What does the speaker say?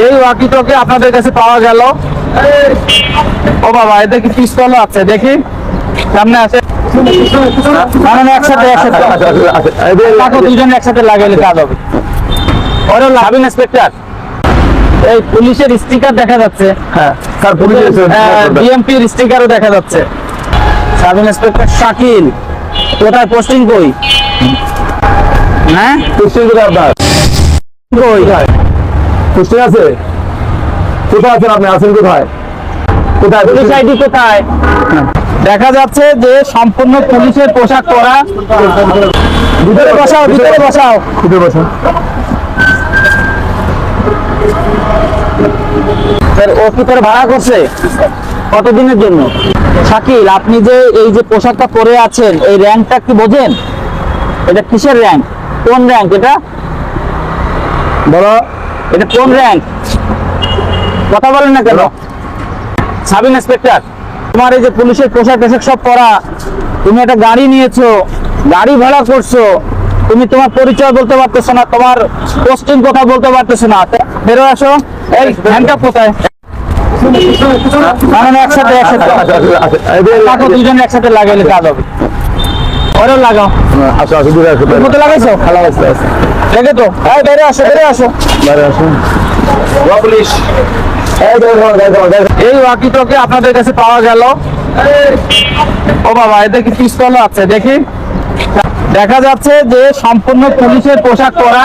এই ওয়াকিটকে আপনাদের কাছে পাওয়া গেল। ও বাবা, এদের কি পিস্তলও আছে? দেখি সামনে আছে। একসাথে দুজন একসাথে লাগাইলে কাজ হবে। ওরা সাব ইন্সপেক্টর, এই পুলিশের স্টিকার দেখা যাচ্ছে। হ্যাঁ স্যার, পুলিশের বিএমপির স্টিকারও দেখা যাচ্ছে। সাব ইন্সপেক্টর শাকিল, কোথায় পোস্টিং কই? হ্যাঁ, পোস্টিং কোথায় আপনার? কই পোস্টিং আছে? কোথায় আছেন আপনি? আছেন কোথায়? কোথায় পুলিশ আইডি কোথায়? দেখা যাচ্ছে যে সম্পূর্ণ পুলিশের পোশাক পরা। ভিতরে বসাও, ভিতরে বসাও। ভিতরে বসুন। স্যার, ও কি তোর ভাড়া করছে? কতদিনের জন্য? শাকিল, আপনি যে এই যে পোশাকটা পরে আছেন, এই র্যাঙ্কটা কি বোঝেন? এটা কিসের র্যাঙ্ক? কোন র্যাঙ্ক এটা? বলো, এটা কোন র্যাঙ্ক? কথা বলেন না কেন? সাব ইন্সপেক্টর, তোমার এই যে পুলিশের পোশাক সব পরা, তুমি একটা গাড়ি নিয়েছো, গাড়ি ভাড়া করছো, তুমি তোমার পরিচয় বলতে পারতেছো না, তোমার পোস্টিং কথা বলতে পারতেছো না। বেরো আসো। এই হ্যান্ডকাপ কোথায়? একসাথে দুজন একসাথে লাগাইলে কাজ হবে। ওরেও লাগাও। আসো আসো, দূরে আসো। কোথায় লাগাইছো? দেখে তো। এই বেরো আসো, বেরো আসো। বাইরে আসুন। পুলিশ, এই ওয়াকিটকে আপনাদের কাছে পাওয়া গেল। ও বাবা, এদের কি পিস্তলও আছে? দেখি দেখা যাচ্ছে যে সম্পূর্ণ পুলিশের পোশাক পরা।